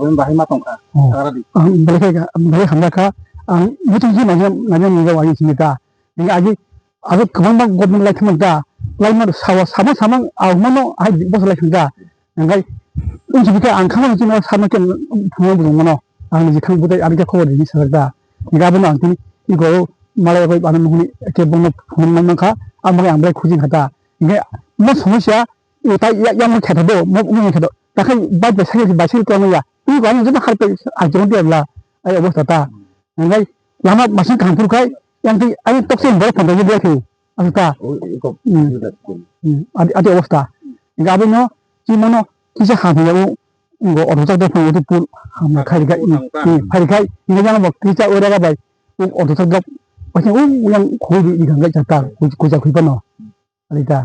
problem bahai ma tongka agara di boleh hamdaka mutung ji najam niga wagi simita niga aji kebang bang government lai thangda lai ma sama ahmano ai bos lai thangda ngai unjibika angkhama jino sama ke thungo bungono ang ji thang budai arga khobor ni sarda niga bano angti igo malai bai banan huni ke bongno phunman mangkha amre amrai khujin hata ngai mo समस्या उता yang khetha do mo khetha takai bad ba sai ba sai ko ya i ko ni har pe ajong de la ai obostha ta ngai lama masin kanpur kai yang ti ai toksin bol phon de dekhi anta adi obostha ngai abino ji mono kisa ha ya ngo odo de phon de pul ham khai ga phai khai ni jang bok kisa ora ga bai odo de ba yang khoi di ga jata ku ja khu pa no alita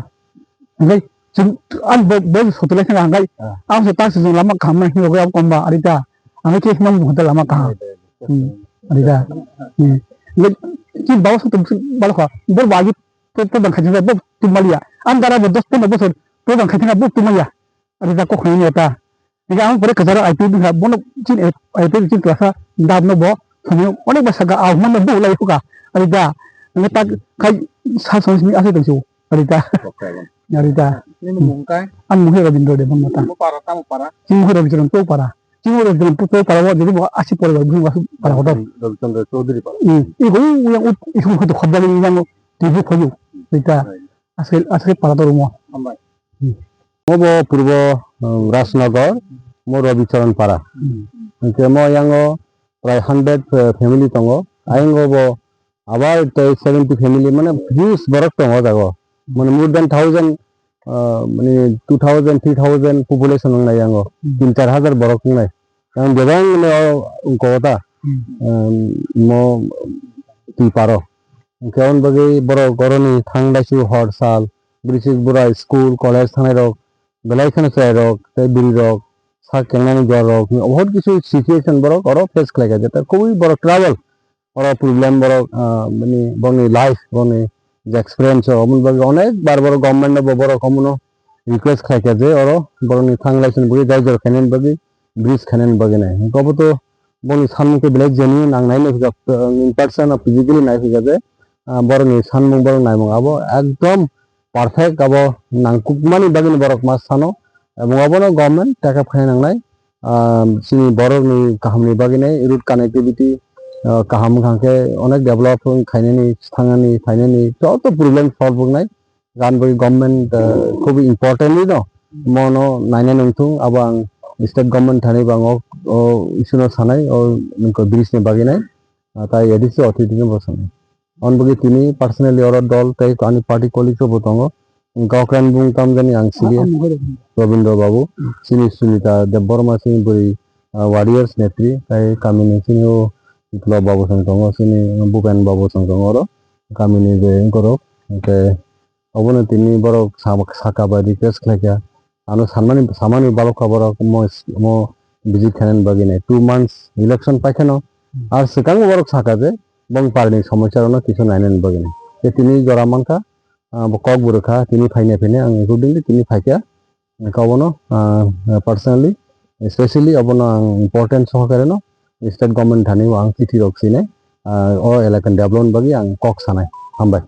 ngai an bol sotole kha ngai am se tak sung lama kham na hiyo ga komba arita angai ke himam hotel lama kha arita ngai ki bawa sotu bal kha bol bagi to bang khajin bo tumalia an dara bo 10 15 bosor to bang khajin bo tumalia arita ko khoi ni ta ngai am pore kazara ip bi ha bono chin ip chin klasa dab no bo khani onek ba saga a man bo lai ka arita ngai tak khai sa song mi ase tang su arita arita ni mungkai an muhe ga bindo de bon mata mo para kamu para Cinggu dari jalan tu para jadi buat asyik pore bagus masuk para hotel. Chandra Chaudhary para Iku yang itu itu khadal yang tibu khaju kita asal para tu rumah. ambai Mo purbo Rasnagar mo Rabicharan para ke mo yang pray 100 family tongo ayengo bo abar 70 family mane huge barak tongo dago mane more than 1000 মানে 2000 3000 population নাই আঙ্গ 3-4000 বড় নাই কারণ দেবাং কথা মো তুই পারো কেমন বাগে বড় গরনি থাংদাইছু হর সাল ব্রিটিশ বুড়া স্কুল কলেজ থানায় রক বেলাইখানে চাই রক তাই বিড়ি রক সা কেনানি জ্বর রক বহুত কিছু সিচুয়েশন বড় করো ফেস লাগে যেটা খুবই বড় ট্রাভেল বড় প্রবলেম বড় মানে বনি লাইফ বনি যে এক্সপেরিয়েন্স অমন বাগে অনেক বার বড় গভর্নমেন্ট বড় কমনো রিকোয়েস্ট খাইকে যে ওর বড় নি থাংলাইছেন বুড়ি যাই জর খানেন বাগে ব্রিজ খানেন বাগে নাই কব তো বনি সানমুকে বেলেগ জেনি নাংনাই নাই ইন পারসন অফ ফিজিক্যালি নাই ফিগা যে বড় নি সানমুক বড় নাই মং আবো একদম পারফেক্ট আবো নাংকুকমানি বাগে নি বড় মাস সানো এবং আবনো গভর্নমেন্ট টাকা ফাই নাংনাই সিনি বড় নি কাহামনি বাগে নাই route connectivity kaham khangke onek develop khainani thangani thainani যত প্রবলেম সলভ নাই গান বই গভর্নমেন্ট খুবই importantly no mono naina nungthung abang state government thani bang o isuno sanai o nungko bridge ni baginai tai edisi authority ni bosani on bagi tini personally or dol tai ani party colleague bo tongo gaukran bung tam jani ang sigi Robindra babu sini sunita deborma sini buri warriors netri tai kamini sini Iklo babu sangtongo sini bukan babu sangtongo ro kami ni je engkoro ke obono tini borok saka ba request khlakya anu samani balok kaboro mo visit khanen bagine 2 months election paikano ar sekang borok saka je bong parni সমস্যা ono kichu nainen bagine ke tini jora manka kok burukha tini phaine ang accordingly tini phaikya kabono personally especially obono important sohakare no state government thani ang chithi roksine o elakan development bagi ang kok sanai hambai